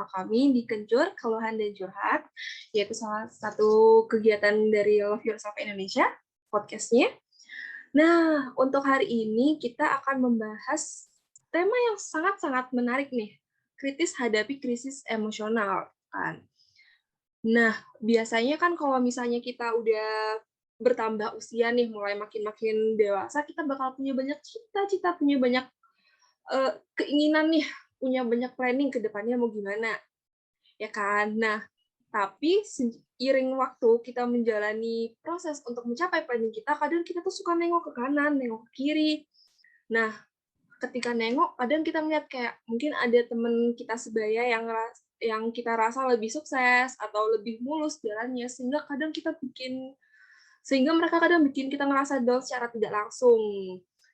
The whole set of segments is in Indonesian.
bersama kami di Kencur, Keluhan dan Curhat, yaitu salah satu kegiatan dari Love Yourself Indonesia, podcastnya. Nah, untuk hari ini kita akan membahas tema yang sangat-sangat menarik nih, kritis hadapi krisis emosional, kan. Nah, biasanya kan kalau misalnya kita udah bertambah usia nih, mulai makin-makin dewasa, kita bakal punya banyak cita-cita, punya banyak keinginan nih, punya banyak planning ke depannya mau gimana, ya kan? Nah, tapi seiring waktu kita menjalani proses untuk mencapai planning kita, kadang kita tuh suka nengok ke kanan, nengok ke kiri. Nah, ketika nengok, kadang kita melihat kayak mungkin ada teman kita sebaya yang kita rasa lebih sukses atau lebih mulus jalannya, sehingga mereka kadang bikin kita ngerasa down secara tidak langsung.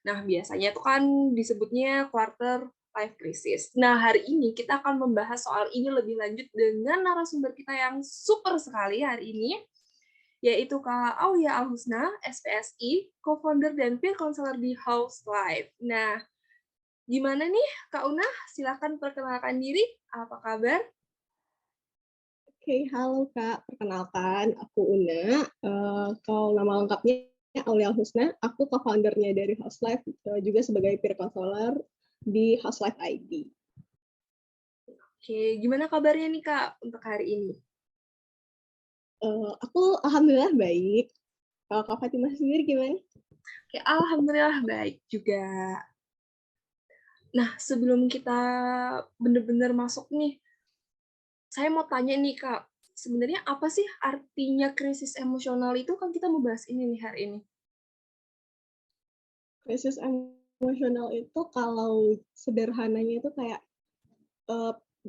Nah, biasanya itu kan disebutnya quarter life crisis. Nah, hari ini kita akan membahas soal ini lebih lanjut dengan narasumber kita yang super sekali hari ini, yaitu Kak Aulia Al-Husna, SPSI, co-founder dan peer counselor di House Life. Nah, gimana nih Kak Una? Silakan perkenalkan diri. Apa kabar? Oke, halo Kak. Perkenalkan, aku Una. Kalau nama lengkapnya Aulia Husna, aku co-foundernya dari House Life, juga sebagai peer counselor di House Life ID. Oke, gimana kabarnya nih Kak untuk hari ini? Aku alhamdulillah baik. Kalau Kak Fatimah sendiri gimana? Oke, alhamdulillah baik juga. Nah, sebelum kita benar-benar masuk nih, saya mau tanya nih Kak, sebenarnya apa sih artinya krisis emosional itu? Kan kita mau bahas ini nih hari ini. Krisis emosional itu kalau sederhananya itu kayak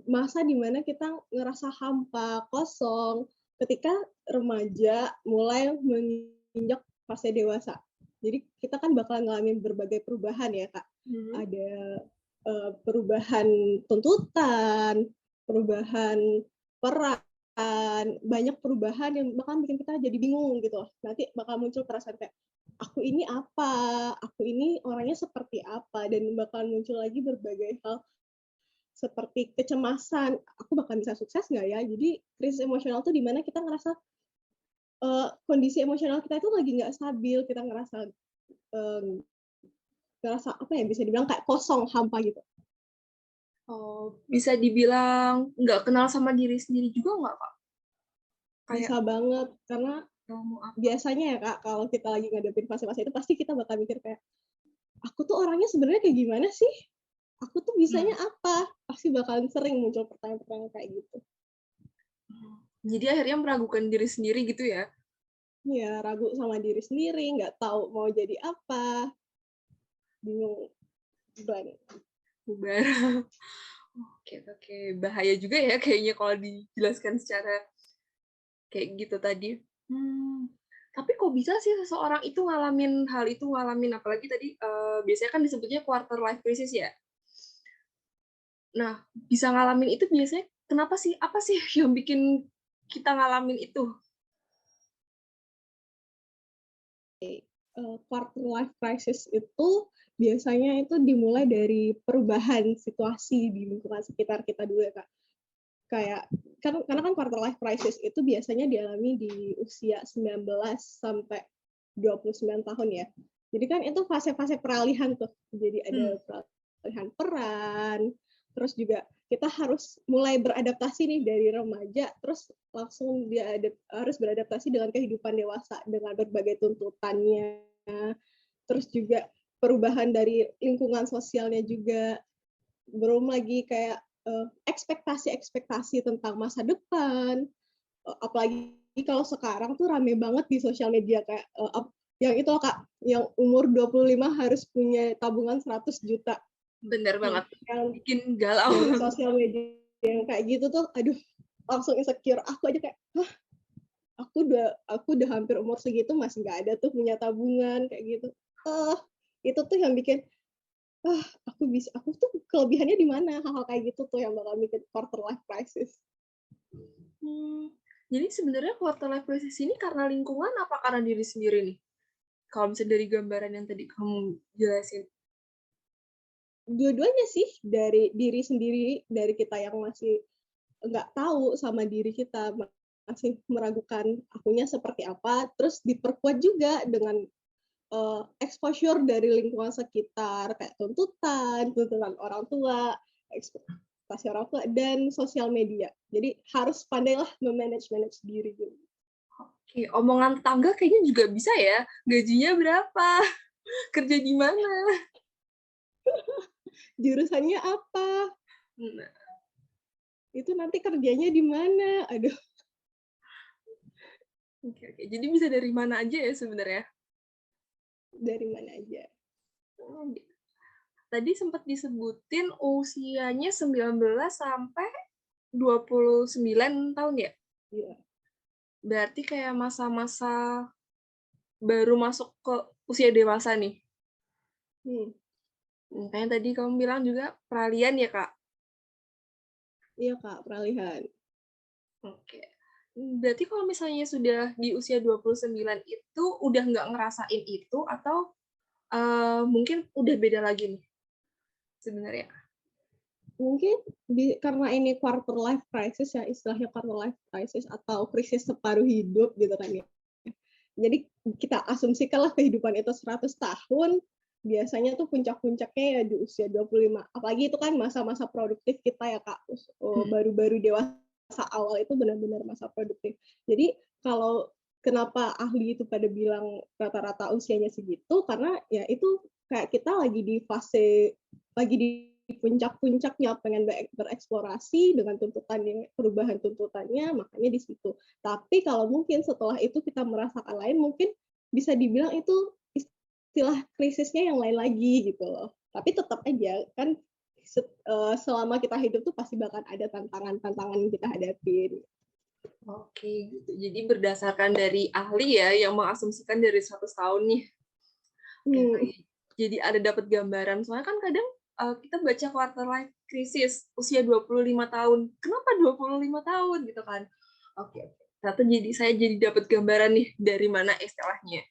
masa dimana kita ngerasa hampa, kosong, ketika remaja mulai menginjak fase dewasa. Jadi kita kan bakal ngalamin berbagai perubahan ya Kak. Ada perubahan tuntutan, perubahan peran, banyak perubahan yang bakal bikin kita jadi bingung gitu. Nanti bakal muncul perasaan kayak, aku ini apa, aku ini orangnya seperti apa, dan bakal muncul lagi berbagai hal seperti kecemasan, aku bakal bisa sukses nggak ya? Jadi krisis emosional tuh dimana kita ngerasa kondisi emosional kita itu lagi nggak stabil, kita ngerasa apa ya, bisa dibilang kayak kosong, hampa gitu. Oh, bisa dibilang nggak kenal sama diri sendiri juga nggak Kak? Bisa banget, karena biasanya ya Kak, kalau kita lagi ngadepin fase-fase itu pasti kita bakal mikir kayak, aku tuh orangnya sebenarnya kayak gimana sih? Aku tuh bisanya apa? Pasti bakalan sering muncul pertanyaan-pertanyaan kayak gitu. Jadi akhirnya meragukan diri sendiri gitu ya? Ya, ragu sama diri sendiri, nggak tahu mau jadi apa, bingung, blank. Bubar. Oke. Bahaya juga ya kayaknya kalau dijelaskan secara kayak gitu tadi. Tapi kok bisa sih seseorang itu ngalamin apalagi tadi biasanya kan disebutnya quarter life crisis ya. Nah, bisa ngalamin itu biasanya kenapa sih? Apa sih yang bikin kita ngalamin itu? Quarter life crisis itu biasanya itu dimulai dari perubahan situasi di lingkungan sekitar kita dulu ya Kak. Kayak karena kan quarter life crisis itu biasanya dialami di usia 19 sampai 29 tahun ya. Jadi kan itu fase-fase peralihan tuh. Jadi ada peralihan peran, terus juga kita harus mulai beradaptasi nih dari remaja, terus langsung dia harus beradaptasi dengan kehidupan dewasa dengan berbagai tuntutannya, terus juga perubahan dari lingkungan sosialnya juga, belum lagi kayak ekspektasi-ekspektasi tentang masa depan, apalagi kalau sekarang tuh rame banget di sosial media kayak yang itu loh Kak, yang umur 25 harus punya tabungan 100 juta. Bener banget, yang bikin galau. dari sosial media yang kayak gitu tuh, aduh, langsung insecure. Aku aja kayak, hah, aku udah hampir umur segitu masih nggak ada tuh punya tabungan kayak gitu. Itu tuh yang bikin, aku tuh kelebihannya di mana, hal-hal kayak gitu tuh yang bakal bikin quarter life crisis. Jadi sebenarnya quarter life crisis ini karena lingkungan apa karena diri sendiri nih? Kalau misalnya dari gambaran yang tadi kamu jelasin. Dua-duanya sih, dari diri sendiri, dari kita yang masih nggak tahu sama diri kita, masih meragukan akunya seperti apa, terus diperkuat juga dengan exposure dari lingkungan sekitar, kayak tuntutan orang tua, ekspektasi orang tua, dan sosial media. Jadi harus pandailah memanage diri gitu. Oke, omongan tetangga kayaknya juga bisa ya. Gajinya berapa? Kerja di mana? Jurusannya apa? Nah, Itu nanti kerjanya di mana? Aduh, oke, oke. Jadi bisa dari mana aja ya sebenarnya? dari mana aja? Oh, gitu. Tadi sempat disebutin usianya 19 sampai 29 tahun ya? Iya. Berarti kayak masa-masa baru masuk ke usia dewasa nih. Hmm. Makanya tadi kamu bilang juga peralihan ya, Kak? Iya, Kak, peralihan. Oke. Berarti kalau misalnya sudah di usia 29 itu udah nggak ngerasain itu atau mungkin udah beda lagi nih sebenarnya? Mungkin karena ini quarter life crisis ya, istilahnya quarter life crisis atau krisis separuh hidup gitu kan ya. Jadi kita asumsikanlah kehidupan itu 100 tahun, biasanya tuh puncak-puncaknya ya di usia 25. Apalagi itu kan masa-masa produktif kita ya, Kak. Baru-baru dewasa awal itu benar-benar masa produktif. Jadi kalau kenapa ahli itu pada bilang rata-rata usianya segitu, karena ya itu kayak kita lagi di fase, lagi di puncak-puncaknya pengen bereksplorasi dengan tuntutannya, perubahan tuntutannya, makanya di situ. Tapi kalau mungkin setelah itu kita merasakan lain, mungkin bisa dibilang itu istilah krisisnya yang lain lagi gitu loh. Tapi tetap aja kan selama kita hidup tuh pasti bakal ada tantangan-tantangan yang kita hadapin. Oke, gitu. Jadi berdasarkan dari ahli ya yang mengasumsikan dari 100 tahun nih. Jadi ada dapat gambaran. Soalnya kan kadang kita baca quarter life crisis usia 25 tahun. Kenapa 25 tahun gitu kan? Oke. Ternyata saya jadi dapat gambaran nih dari mana istilahnya.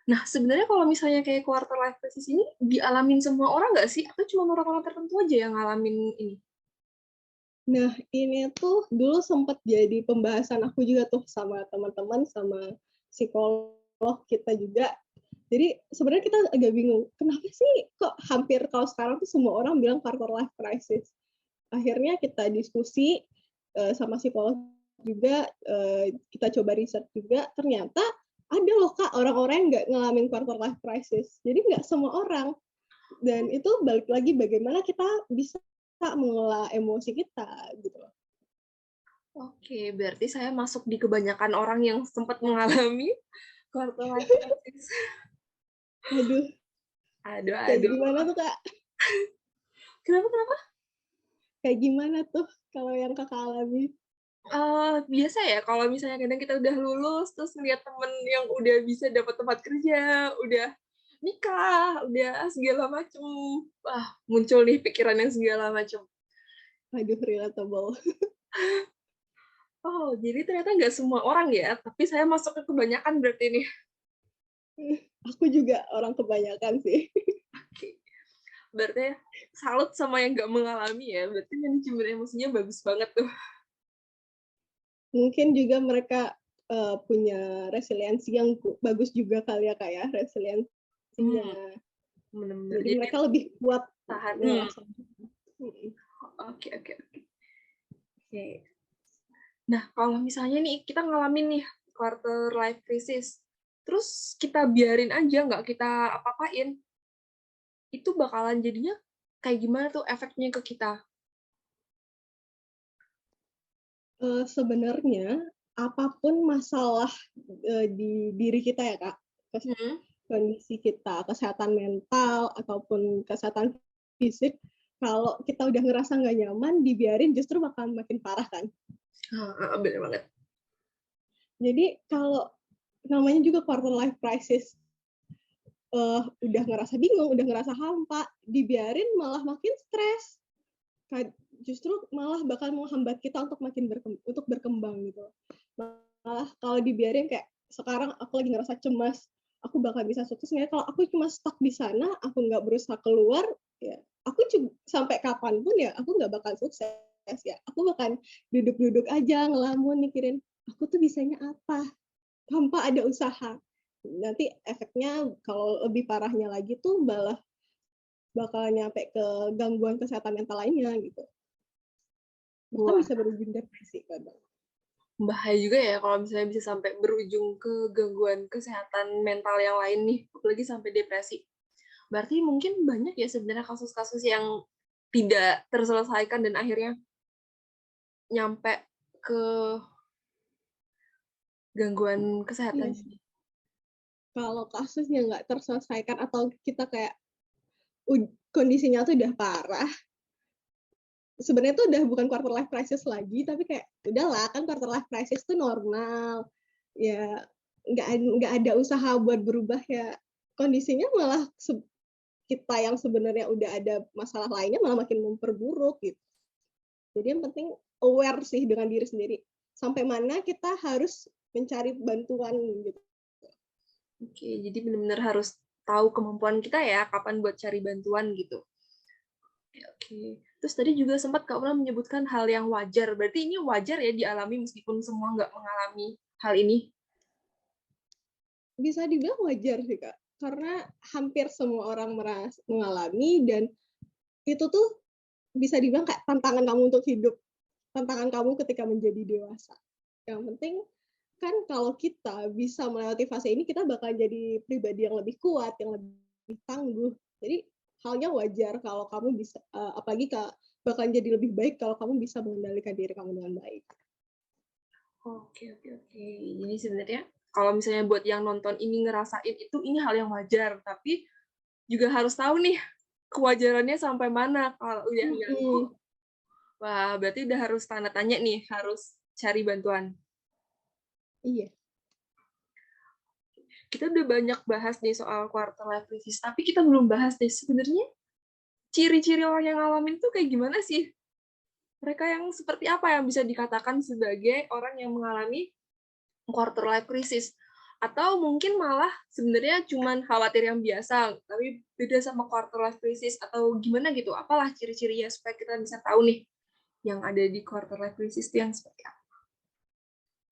Nah, sebenarnya kalau misalnya kayak quarter life crisis ini dialamin semua orang nggak sih? Atau cuma orang-orang tertentu aja yang ngalamin ini? Nah, ini tuh dulu sempat jadi pembahasan aku juga tuh sama teman-teman, sama psikolog kita juga. Jadi sebenarnya kita agak bingung, kenapa sih kok hampir kalau sekarang tuh semua orang bilang quarter life crisis. Akhirnya kita diskusi sama psikolog juga, kita coba riset juga, ternyata ada loh Kak orang-orang yang nggak ngalamin quarter life crisis. Jadi nggak semua orang. Dan itu balik lagi bagaimana kita bisa mengelola emosi kita gitu loh. Oke, berarti saya masuk di kebanyakan orang yang sempat mengalami quarter life crisis. Aduh, Aduh, kayak aduh. gimana tuh Kak? Kenapa? Kayak gimana tuh kalau yang Kakak alami? Biasa ya, kalau misalnya kadang kita udah lulus, terus ngeliat temen yang udah bisa dapat tempat kerja, udah nikah, udah segala macem. Wah, muncul nih pikiran yang segala macem. Aduh, relatable. Oh, jadi ternyata nggak semua orang ya, tapi saya masuk ke kebanyakan berarti nih. Aku juga orang kebanyakan sih. Oke. Berarti salut sama yang nggak mengalami ya, berarti manajemen emosinya bagus banget tuh. Mungkin juga mereka punya resiliensi yang bagus juga kali ya Kak ya, resiliensinya. Bener-bener. Jadi mereka lebih kuat tahan. ngerasain. Oke. Nah, kalau misalnya nih kita ngalamin nih quarter life crisis, terus kita biarin aja, nggak kita apa-apain, itu bakalan jadinya kayak gimana tuh efeknya ke kita? Sebenarnya apapun masalah di diri kita ya Kak, kondisi kita, kesehatan mental ataupun kesehatan fisik, kalau kita udah ngerasa nggak nyaman, dibiarin justru bakal makin parah kan. Bener banget. Jadi kalau namanya juga quarter life crisis, udah ngerasa bingung, udah ngerasa hampa, dibiarin malah makin stres. Justru malah bakal menghambat kita untuk makin berkembang gitu. Malah kalau dibiarin kayak sekarang aku lagi ngerasa cemas, aku bakal bisa sukses nggak? Kalau aku cuma stuck di sana, aku nggak berusaha keluar, ya aku sampai kapanpun ya aku nggak bakal sukses. ya, aku bahkan duduk-duduk aja ngelamun mikirin, aku tuh bisanya apa, tanpa ada usaha. Nanti efeknya kalau lebih parahnya lagi tuh malah bakal nyampe ke gangguan kesehatan mental lainnya gitu. Bahkan Wah, bisa berujung depresi kadang. bahaya juga ya kalau misalnya bisa sampai berujung ke gangguan kesehatan mental yang lain nih, apalagi sampai depresi. Berarti mungkin banyak ya sebenarnya kasus-kasus yang tidak terselesaikan dan akhirnya nyampe ke gangguan kesehatan. Iya sih. Kalau kasusnya nggak terselesaikan atau kita kayak kondisinya tuh udah parah, sebenarnya tuh udah bukan quarter life crisis lagi, tapi kayak udahlah kan quarter life crisis tuh normal, ya nggak ada usaha buat berubah ya kondisinya malah kita yang sebenarnya udah ada masalah lainnya malah makin memperburuk gitu. Jadi yang penting aware sih dengan diri sendiri. Sampai mana kita harus mencari bantuan gitu. Oke, jadi benar-benar harus tahu kemampuan kita ya, kapan buat cari bantuan gitu. Oke. Terus tadi juga sempat Kak Una menyebutkan hal yang wajar. Berarti ini wajar ya dialami meskipun semua nggak mengalami hal ini? Bisa dibilang wajar sih Kak. Karena hampir semua orang mengalami dan itu tuh bisa dibilang kayak tantangan kamu untuk hidup. Tantangan kamu ketika menjadi dewasa. Yang penting kan kalau kita bisa melewati fase ini, kita bakal jadi pribadi yang lebih kuat, yang lebih tangguh. Jadi halnya wajar kalau kamu bisa, apalagi bakal jadi lebih baik kalau kamu bisa mengendalikan diri kamu dengan baik. Oke, oke, oke. Jadi sebenarnya kalau misalnya buat yang nonton ini ngerasain itu, ini hal yang wajar. Tapi juga harus tahu nih kewajarannya sampai mana. Kalau udah ganggu, wah berarti udah harus tanda tanya nih, harus cari bantuan. Iya. Kita udah banyak bahas nih soal quarter life crisis, tapi kita belum bahas deh sebenarnya ciri-ciri orang yang ngalamin tuh kayak gimana sih? Mereka yang seperti apa yang bisa dikatakan sebagai orang yang mengalami quarter life crisis? Atau mungkin malah sebenarnya cuman khawatir yang biasa, tapi beda sama quarter life crisis atau gimana gitu? Apalah ciri-cirinya supaya kita bisa tahu nih yang ada di quarter life crisis itu yang seperti apa?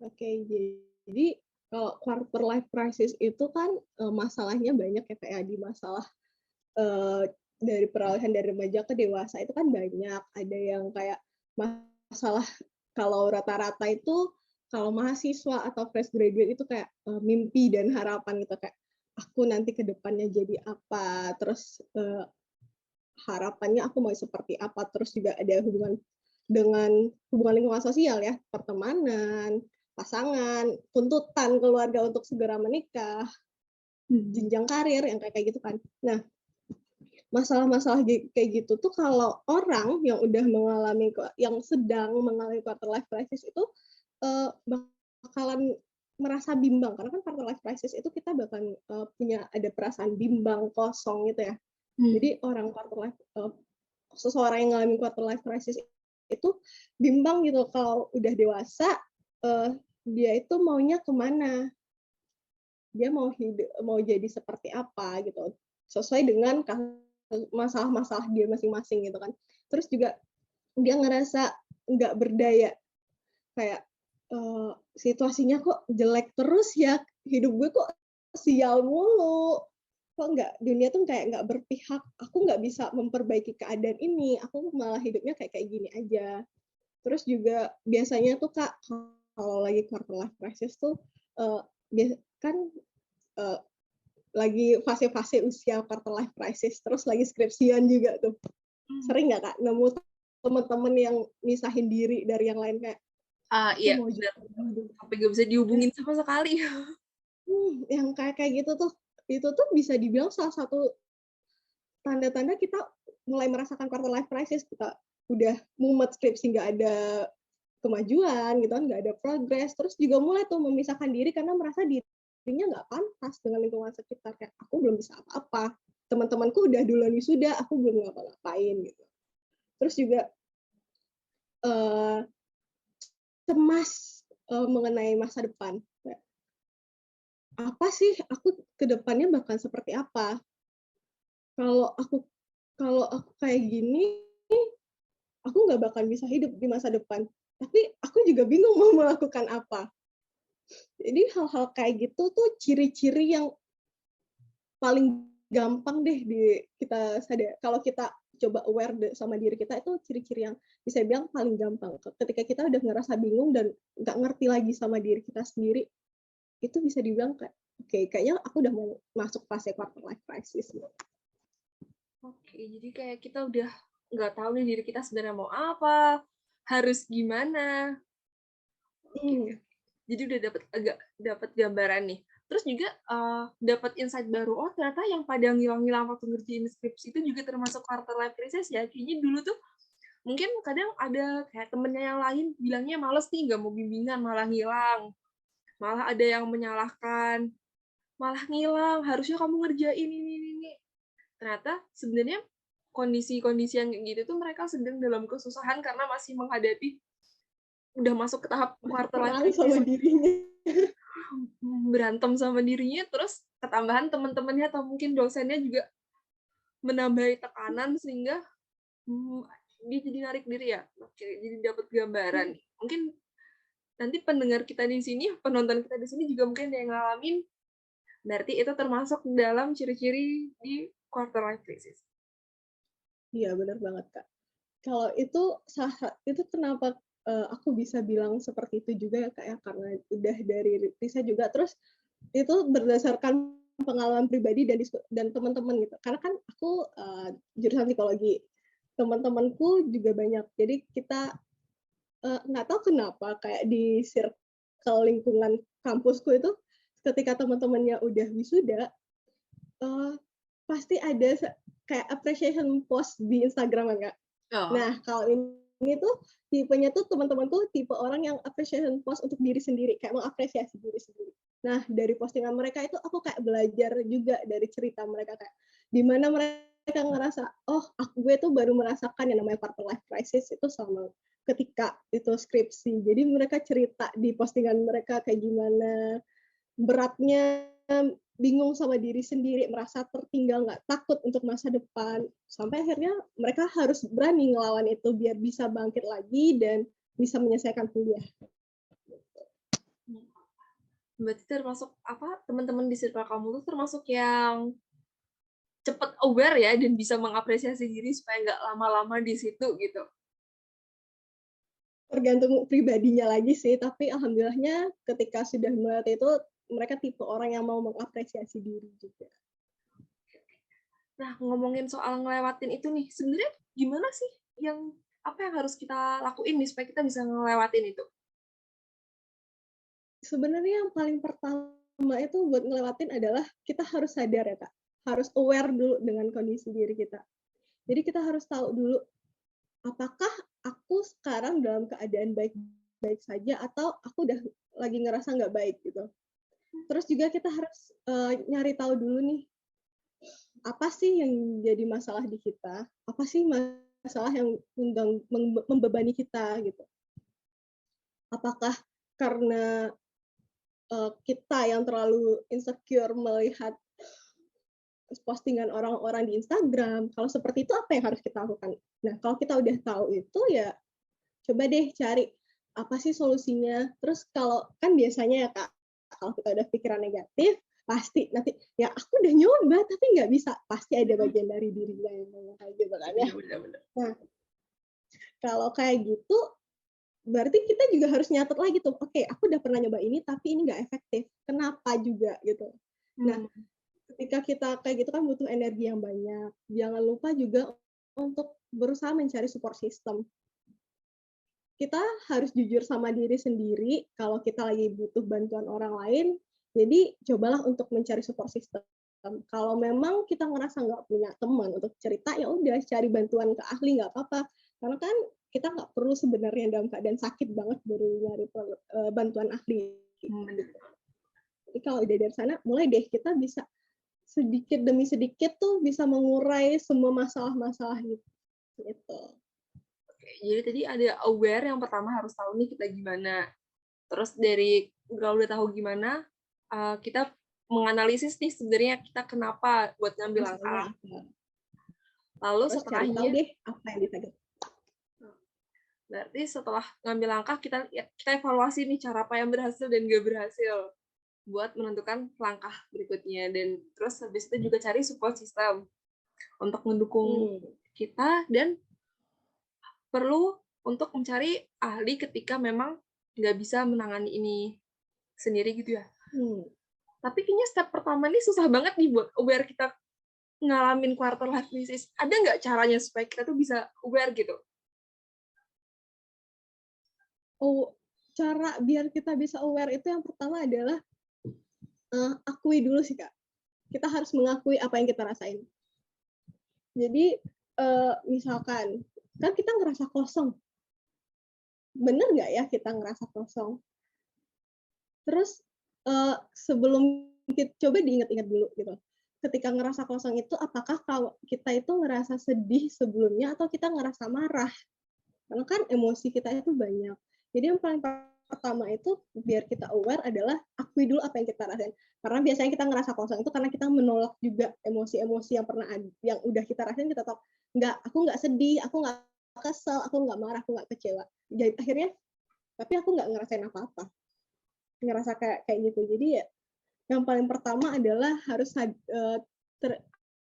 Oke, jadi kalau quarter life crisis itu kan masalahnya banyak ya kayak di masalah dari peralihan dari remaja ke dewasa itu kan banyak. Ada yang kayak masalah kalau rata-rata itu kalau mahasiswa atau fresh graduate itu kayak mimpi dan harapan gitu kayak aku nanti ke depannya jadi apa, terus harapannya aku mau seperti apa, terus juga ada hubungan dengan hubungan lingkungan sosial ya, pertemanan, pasangan, tuntutan keluarga untuk segera menikah, jenjang karir yang kayak gitu kan. Nah, masalah-masalah kayak gitu tuh kalau orang yang udah mengalami yang sedang mengalami quarter life crisis itu bakalan merasa bimbang karena kan quarter life crisis itu kita bahkan punya ada perasaan bimbang, kosong gitu ya. Jadi orang quarter life seseorang yang mengalami quarter life crisis itu bimbang gitu kalau udah dewasa dia itu maunya kemana, dia mau jadi seperti apa gitu sesuai dengan masalah-masalah dia masing-masing gitu kan. Terus juga dia ngerasa nggak berdaya kayak situasinya kok jelek terus ya, hidup gue kok sial mulu, kok dunia tuh kayak nggak berpihak, aku nggak bisa memperbaiki keadaan ini, aku malah hidupnya kayak gini aja. Terus juga biasanya tuh Kak, kalau lagi quarter life crisis tuh kan lagi fase-fase usia quarter life crisis, terus lagi skripsian juga tuh. Sering nggak Kak nemu teman-teman yang misahin diri dari yang lain kayak, aku Iya, mau benar. jadi Sampai nggak bisa dihubungin sama sekali. yang kayak gitu tuh, itu tuh bisa dibilang salah satu tanda-tanda kita mulai merasakan quarter life crisis. Kita udah mumet skripsi, nggak ada kemajuan gitu kan, nggak ada progres, terus juga mulai tuh memisahkan diri karena merasa dirinya nggak pantas dengan lingkungan sekitar, kayak aku belum bisa apa-apa, teman-temanku udah duluan wisuda, aku belum ngapa-ngapain gitu. Terus juga cemas mengenai masa depan, apa sih aku ke depannya bakal seperti apa? Kalau aku kalau aku kayak gini, aku nggak bakal bisa hidup di masa depan. Tapi aku juga bingung mau melakukan apa. Jadi hal-hal kayak gitu tuh ciri-ciri yang paling gampang deh kita sadar. Kalau kita coba aware sama diri kita, itu ciri-ciri yang bisa bilang paling gampang. Ketika kita udah ngerasa bingung dan nggak ngerti lagi sama diri kita sendiri, itu bisa dibilang kayak, oke, kayaknya aku udah mau masuk fase quarter life crisis. Oke, jadi kayak kita udah nggak tahu nih diri kita sebenarnya mau apa, harus gimana. Jadi udah dapat gambaran nih. Terus juga dapat insight baru, oh ternyata yang pada ngilang-ngilang waktu ngerjain skripsi itu juga termasuk quarter life crisis ya. Kayaknya dulu tuh mungkin kadang ada kayak temennya yang lain bilangnya males nih, nggak mau bimbingan, malah ngilang. Malah ada yang menyalahkan, malah ngilang, harusnya kamu ngerjain ini. Ternyata sebenarnya kondisi-kondisi yang kayak gitu tuh mereka sedang dalam kesusahan karena masih menghadapi udah masuk ke tahap quarter life crisis sama dirinya, berantem sama dirinya, terus ketambahan teman-temannya atau mungkin dosennya juga menambahi tekanan sehingga dia jadi narik diri ya. Oke, jadi dapat gambaran. Mungkin nanti pendengar kita di sini, penonton kita di sini juga mungkin ada yang ngalamin. Berarti itu termasuk dalam ciri-ciri di quarter life crisis. Iya, benar banget, Kak. Kalau itu kenapa aku bisa bilang seperti itu juga ya, Kak, ya, karena udah dari riset juga, terus itu berdasarkan pengalaman pribadi dan teman-teman gitu. Karena kan aku jurusan psikologi, teman-temanku juga banyak. Jadi kita nggak tahu kenapa kayak di circle lingkungan kampusku itu ketika teman-temannya udah wisuda, pasti ada kayak appreciation post di Instagram kan, Kak. Oh. Nah, kalau ini tuh tipenya tuh teman-temanku tipe orang yang appreciation post untuk diri sendiri, kayak mengapresiasi diri sendiri. Nah, dari postingan mereka itu aku kayak belajar juga dari cerita mereka, kayak di mana mereka ngerasa, oh, gue tuh baru merasakan yang namanya quarter life crisis itu sama ketika itu skripsi. Jadi mereka cerita di postingan mereka kayak gimana beratnya, bingung sama diri sendiri, merasa tertinggal, nggak takut untuk masa depan. Sampai akhirnya mereka harus berani ngelawan itu biar bisa bangkit lagi dan bisa menyelesaikan kuliah. Berarti termasuk apa, teman-teman di circle kamu tuh termasuk yang cepat aware ya dan bisa mengapresiasi diri supaya nggak lama-lama di situ gitu. Tergantung pribadinya lagi sih, tapi alhamdulillahnya ketika sudah melatih itu, mereka tipe orang yang mau mengapresiasi diri juga. Nah, ngomongin soal ngelewatin itu nih, sebenarnya gimana sih apa yang harus kita lakuin nih supaya kita bisa ngelewatin itu? Sebenarnya yang paling pertama itu buat ngelewatin adalah kita harus sadar ya, Kak. Harus aware dulu dengan kondisi diri kita. Jadi kita harus tahu dulu, apakah aku sekarang dalam keadaan baik-baik saja atau aku udah lagi ngerasa nggak baik gitu. Terus juga kita harus nyari tahu dulu nih, apa sih yang jadi masalah di kita, apa sih masalah yang membebani kita gitu. Apakah karena kita yang terlalu insecure melihat postingan orang-orang di Instagram, kalau seperti itu apa yang harus kita lakukan? Nah, kalau kita udah tahu itu ya coba deh cari apa sih solusinya. Terus kalau kan biasanya ya Kak, kalau kita udah pikiran negatif, pasti nanti ya aku udah nyoba tapi nggak bisa. Pasti ada bagian dari dirinya yang ngomong kayak gitu kan ya. Nah, kalau kayak gitu berarti kita juga harus nyatet lagi tuh, oke, aku udah pernah nyoba ini tapi ini nggak efektif. Kenapa juga gitu. Nah, ketika kita kayak gitu kan butuh energi yang banyak. Jangan lupa juga untuk berusaha mencari support system. Kita harus jujur sama diri sendiri kalau kita lagi butuh bantuan orang lain. Jadi cobalah untuk mencari support system. Kalau memang kita ngerasa nggak punya teman untuk cerita, ya udah cari bantuan ke ahli nggak apa-apa. Karena kan kita nggak perlu sebenarnya dalam keadaan sakit banget baru nyari bantuan ahli. Jadi kalau udah dari sana, mulai deh kita bisa sedikit demi sedikit tuh bisa mengurai semua masalah-masalah gitu. Oke, jadi tadi ada aware, yang pertama harus tahu nih kita gimana. Terus dari kalau udah tahu gimana, kita menganalisis nih sebenarnya kita kenapa buat ngambil langkah. Lalu terus setelahnya cari tahu deh apa yang bisa. Berarti setelah ngambil langkah, kita evaluasi nih cara apa yang berhasil dan nggak berhasil buat menentukan langkah berikutnya. Dan terus habis itu juga cari support system untuk mendukung kita, dan perlu untuk mencari ahli ketika memang nggak bisa menangani ini sendiri gitu ya. Tapi kayaknya step pertama ini susah banget nih buat aware kita ngalamin quarter life crisis. Ada nggak caranya supaya kita tuh bisa aware gitu? Cara biar kita bisa aware itu yang pertama adalah akui dulu sih, Kak. Kita harus mengakui apa yang kita rasain. Jadi misalkan kan kita ngerasa kosong, bener nggak ya kita ngerasa kosong? Terus sebelum kita coba diingat-ingat dulu gitu. Ketika ngerasa kosong itu, apakah kita itu ngerasa sedih sebelumnya atau kita ngerasa marah? Karena kan emosi kita itu banyak. Jadi yang paling pertama itu biar kita aware adalah akui dulu apa yang kita rasain. Karena biasanya kita ngerasa kosong itu karena kita menolak juga emosi-emosi yang pernah yang udah kita rasain. Kita tahu aku nggak sedih, aku nggak kesel, aku nggak marah, aku nggak kecewa. Jadi akhirnya tapi aku nggak ngerasain apa-apa, ngerasa kayak gitu. Jadi ya yang paling pertama adalah harus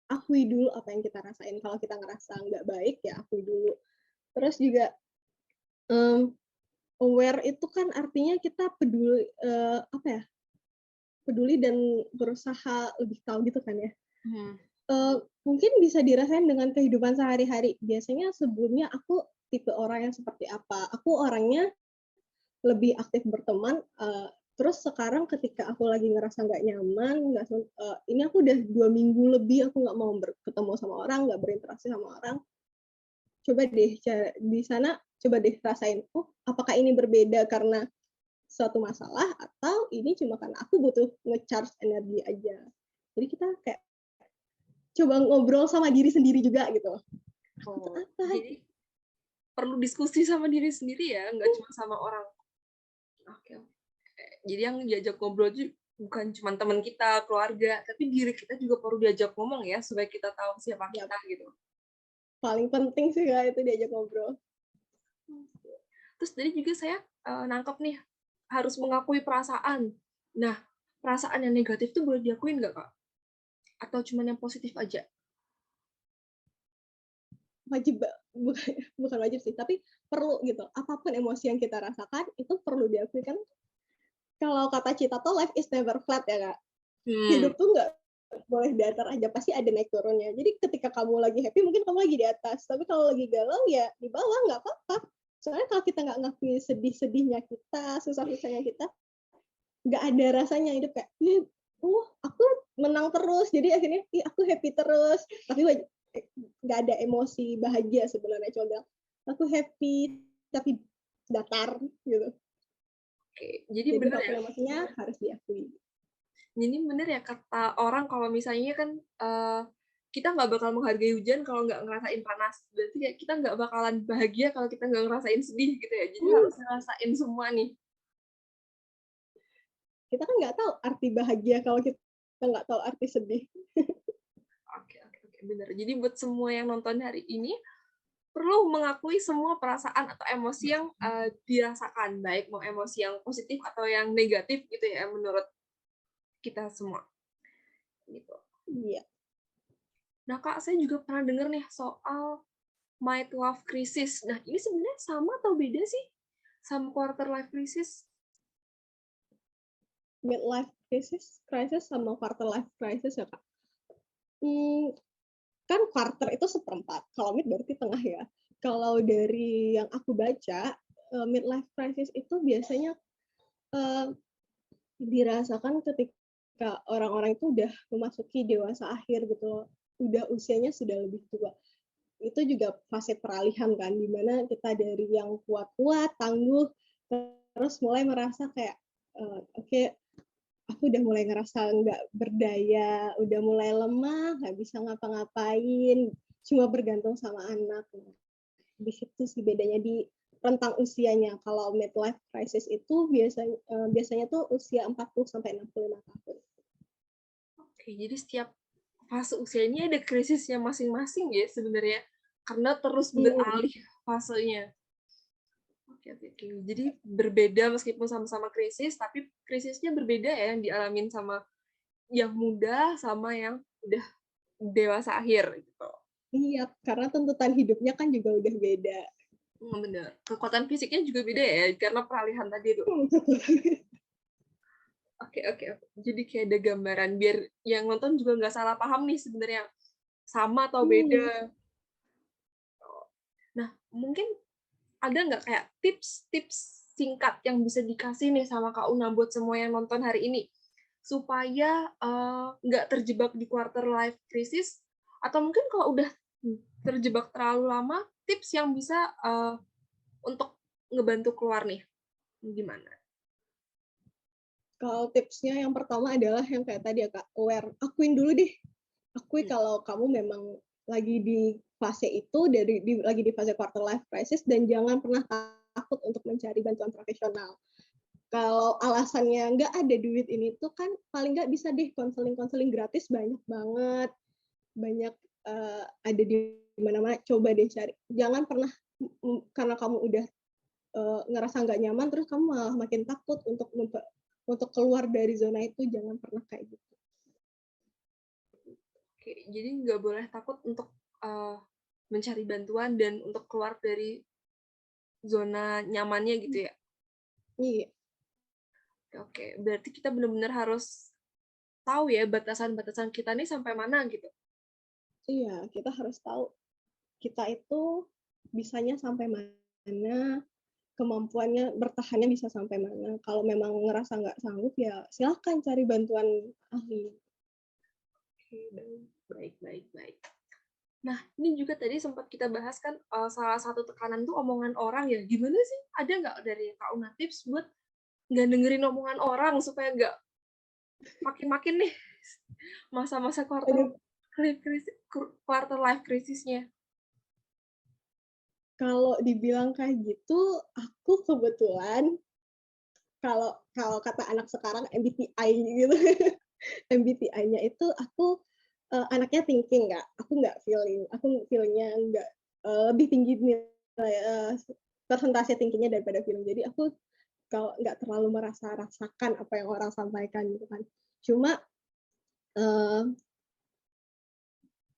akui dulu apa yang kita rasain. Kalau kita ngerasa nggak baik ya akui dulu. Terus juga aware itu kan artinya kita peduli, peduli dan berusaha lebih tahu gitu kan ya. Mungkin bisa dirasain dengan kehidupan sehari-hari. Biasanya sebelumnya aku tipe orang yang seperti apa. Aku orangnya lebih aktif berteman, terus sekarang ketika aku lagi ngerasa nggak nyaman, ini aku udah 2 minggu lebih aku nggak mau ketemu sama orang, nggak berinteraksi sama orang. Coba deh di sana, coba deh rasain, apakah ini berbeda karena suatu masalah atau ini cuma karena aku butuh nge-charge energi aja. Jadi kita kayak coba ngobrol sama diri sendiri juga gitu. Jadi perlu diskusi sama diri sendiri ya, nggak cuma sama orang. Oke. Jadi yang diajak ngobrol itu bukan cuma teman kita, keluarga, tapi diri kita juga perlu diajak ngomong ya, supaya kita tahu siapa kita gitu. Paling penting sih Kak, itu diajak ngobrol. Terus tadi juga saya nangkep nih, harus mengakui perasaan. Nah, perasaan yang negatif itu boleh diakuin nggak, Kak? Atau cuma yang positif aja? Wajib, bukan wajib sih, tapi perlu gitu. Apapun emosi yang kita rasakan, itu perlu diakui kan. Kalau kata Cita tuh, life is never flat ya, Kak. Hidup tuh nggak boleh datar aja, pasti ada naik turunnya. Jadi ketika kamu lagi happy, mungkin kamu lagi di atas. Tapi kalau lagi galau, ya di bawah, nggak apa-apa. Soalnya kalau kita nggak ngakui sedih-sedihnya kita, susah-susahnya kita, nggak ada rasanya hidup kayak, aku menang terus, jadi akhirnya, aku happy terus. Tapi nggak ada emosi bahagia sebenarnya, cuma bilang, aku happy, tapi datar, gitu. Oke, jadi benar ya. Emosinya harus diakui. Jadi bener ya kata orang kalau misalnya kan kita nggak bakal menghargai hujan kalau nggak ngerasain panas. Berarti ya kita nggak bakalan bahagia kalau kita nggak ngerasain sedih gitu ya. Jadi harus ngerasain semua nih. Kita kan nggak tahu arti bahagia kalau kita nggak tahu arti sedih. Oke, bener. Jadi buat semua yang nonton hari ini, perlu mengakui semua perasaan atau emosi yang dirasakan. Baik mau emosi yang positif atau yang negatif gitu ya menurut kita semua. Gitu. Iya. Nah Kak, saya juga pernah dengar nih soal midlife crisis. Nah, ini sebenarnya sama atau beda sih sama quarter life crisis? Midlife crisis sama quarter life crisis ya, Kak? Kan quarter itu seperempat, kalau mid berarti tengah ya. Kalau dari yang aku baca, midlife crisis itu biasanya dirasakan ketika orang-orang itu udah memasuki dewasa akhir gitu, udah usianya sudah lebih tua. Itu juga fase peralihan kan, dimana kita dari yang kuat-kuat, tangguh, terus mulai merasa kayak, oke, aku udah mulai ngerasa nggak berdaya, udah mulai lemah, nggak bisa ngapa-ngapain, cuma bergantung sama anak. Di situ sih bedanya di rentang usianya. Kalau midlife crisis itu biasanya tuh usia 40 sampai 65 tahun. Oke, jadi setiap fase usia ini ada krisisnya masing-masing ya sebenarnya, karena terus beralih fasenya. Oke. Jadi berbeda meskipun sama-sama krisis, tapi krisisnya berbeda ya yang dialamin sama yang muda sama yang udah dewasa akhir gitu. Iya, karena tuntutan hidupnya kan juga udah beda. Bener. Kekuatan fisiknya juga beda ya karena peralihan tadi tuh. Oke, oke, oke. Jadi kayak ada gambaran biar yang nonton juga nggak salah paham nih sebenarnya sama atau beda. Nah, mungkin ada nggak kayak tips-tips singkat yang bisa dikasih nih sama Kak Una buat semua yang nonton hari ini supaya nggak terjebak di quarter life crisis atau mungkin kalau udah terjebak terlalu lama tips yang bisa untuk ngebantu keluar nih gimana? Kalau tipsnya yang pertama adalah yang kayak tadi ya Kak, aware. Akuin dulu deh. Akui kalau kamu memang lagi di fase itu, lagi di fase quarter life crisis, dan jangan pernah takut untuk mencari bantuan profesional. Kalau alasannya nggak ada duit ini tuh kan paling nggak bisa deh konseling gratis banyak banget, banyak ada di mana-mana. Coba deh cari. Jangan pernah karena kamu udah ngerasa nggak nyaman terus kamu malah makin takut untuk keluar dari zona itu. Jangan pernah kayak gitu. Oke, jadi nggak boleh takut untuk mencari bantuan dan untuk keluar dari zona nyamannya gitu ya. Iya. Oke, berarti kita benar-benar harus tahu ya batasan-batasan kita nih sampai mana gitu. Iya, kita harus tahu kita itu bisanya sampai mana, kemampuannya bertahannya bisa sampai mana. Kalau memang ngerasa nggak sanggup, ya silakan cari bantuan ahli. Oke, baik, baik, baik. Nah, ini juga tadi sempat kita bahas kan salah satu tekanan tuh omongan orang ya. Gimana sih? Ada nggak dari Kak Una tips buat nggak dengerin omongan orang supaya nggak makin-makin nih masa-masa Aduh, quarter life krisisnya? kalau dibilang kayak gitu, aku kebetulan kalau kalau kata anak sekarang MBTI gitu. MBTI-nya itu aku anaknya thinking nggak, aku nggak feeling, aku feelingnya nggak lebih tinggi nilai persentase thinkingnya daripada feeling. Jadi aku kalau nggak terlalu rasakan apa yang orang sampaikan gitu kan. Cuma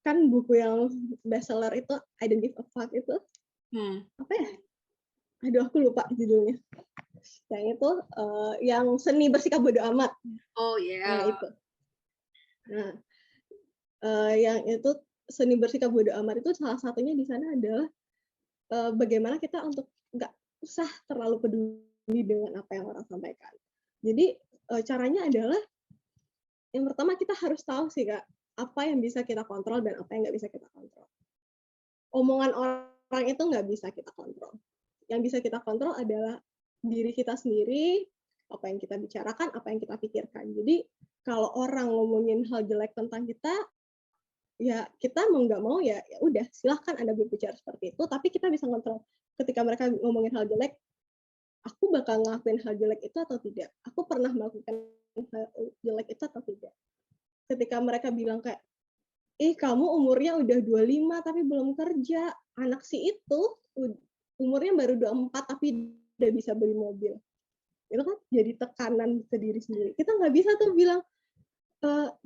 kan buku yang bestseller itu I Don't Give a Fuck itu apa ya? Aduh aku lupa judulnya. Yang itu yang seni bersikap bodo amat. Oh Nah ya. itu. Nah yang itu seni bersikap bodo amat itu salah satunya di sana adalah bagaimana kita untuk nggak usah terlalu peduli dengan apa yang orang sampaikan. Jadi caranya adalah yang pertama kita harus tahu sih Kak, apa yang bisa kita kontrol dan apa yang nggak bisa kita kontrol. Omongan orang itu nggak bisa kita kontrol. Yang bisa kita kontrol adalah diri kita sendiri, apa yang kita bicarakan, apa yang kita pikirkan. Jadi kalau orang ngomongin hal jelek tentang kita, ya kita mau nggak mau ya udah silahkan Anda berbicara seperti itu, tapi kita bisa kontrol. Ketika mereka ngomongin hal jelek, aku bakal ngelakuin hal jelek itu atau tidak? Aku pernah melakukan hal jelek itu atau tidak? Ketika mereka bilang kayak, kamu umurnya udah 25 tapi belum kerja. Anak si itu umurnya baru 24 tapi udah bisa beli mobil. Itu kan jadi tekanan ke diri sendiri. Kita nggak bisa tuh bilang,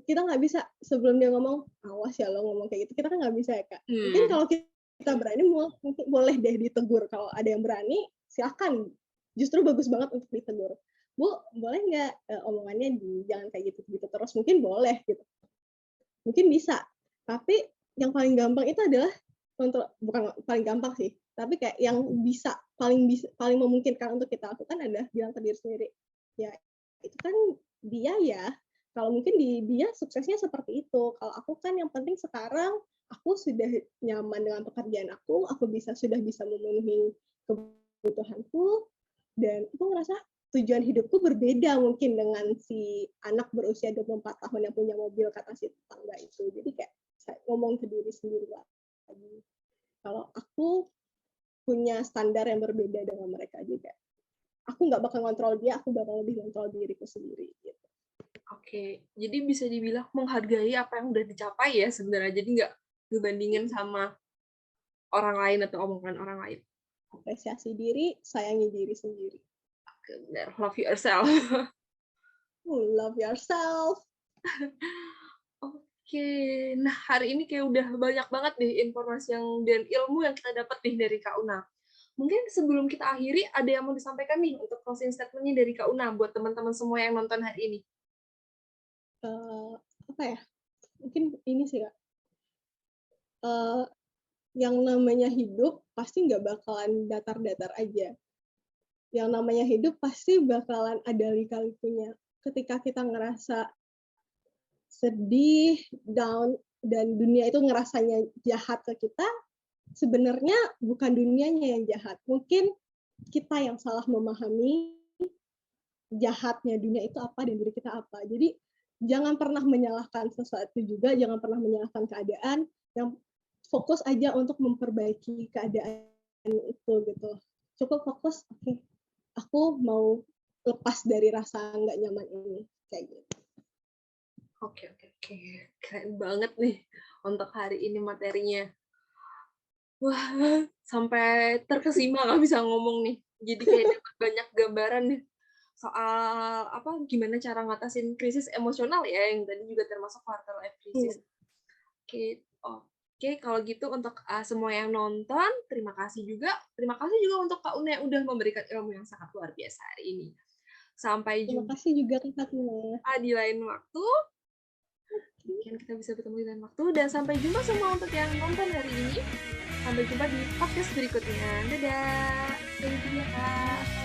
kita nggak bisa sebelum dia ngomong, awas ya lo ngomong kayak gitu. Kita kan nggak bisa ya Kak. Mungkin kalau kita berani mungkin boleh deh ditegur. Kalau ada yang berani, silakan. Justru bagus banget untuk ditegur. Bu, boleh nggak omongannya jangan kayak gitu-gitu terus? Mungkin boleh gitu. Mungkin bisa. Tapi yang paling gampang itu adalah bukan paling gampang sih, tapi kayak yang paling memungkinkan untuk kita lakukan adalah bilang ke diri sendiri, ya itu kan dia ya, kalau mungkin dia suksesnya seperti itu, kalau aku kan yang penting sekarang aku sudah nyaman dengan pekerjaan aku sudah bisa memenuhi kebutuhanku, dan aku ngerasa tujuan hidupku berbeda mungkin dengan si anak berusia 24 tahun yang punya mobil kata si tetangga itu. Jadi kayak saya ngomong ke diri sendiri lagi. Kalau aku punya standar yang berbeda dengan mereka juga. Aku nggak bakal ngontrol dia, aku bakal lebih ngontrol diriku sendiri. Gitu. Oke, jadi bisa dibilang menghargai apa yang udah dicapai ya sebenarnya. Jadi nggak dibandingin sama orang lain atau omongan orang lain. Apresiasi diri, sayangi diri sendiri. Benar, love yourself. Love yourself. Oke, nah hari ini kayak udah banyak banget deh informasi dan ilmu yang kita dapat nih dari Kak Una. Mungkin sebelum kita akhiri, ada yang mau disampaikan nih untuk closing statement-nya dari Kak Una buat teman-teman semua yang nonton hari ini. Apa ya? Mungkin ini sih, Kak. Yang namanya hidup pasti nggak bakalan datar-datar aja. Yang namanya hidup pasti bakalan ada lika-likunya. Ketika kita ngerasa sedih, down, dan dunia itu ngerasanya jahat ke kita, sebenarnya bukan dunianya yang jahat. Mungkin kita yang salah memahami jahatnya dunia itu apa dan diri kita apa. Jadi jangan pernah menyalahkan sesuatu juga, jangan pernah menyalahkan keadaan, yang fokus aja untuk memperbaiki keadaan itu gitu. Cukup fokus, oke, aku mau lepas dari rasa nggak nyaman ini, kayak gitu. Oke. Keren banget nih untuk hari ini materinya. Wah, sampai terkesima nggak bisa ngomong nih. Jadi kayak dapat banyak gambaran nih soal gimana cara ngatasin krisis emosional ya, yang tadi juga termasuk quarter life crisis. Oke, kalau gitu untuk semua yang nonton, terima kasih juga untuk Kak Una yang udah memberikan ilmu yang sangat luar biasa hari ini. Sampai jumpa. Terima kasih juga Kak Una. Di lain waktu. Mungkin kita bisa bertemu di lain waktu, dan sampai jumpa semua untuk yang nonton hari ini. Sampai jumpa di podcast berikutnya. Dadah. Thank you ya, Kak.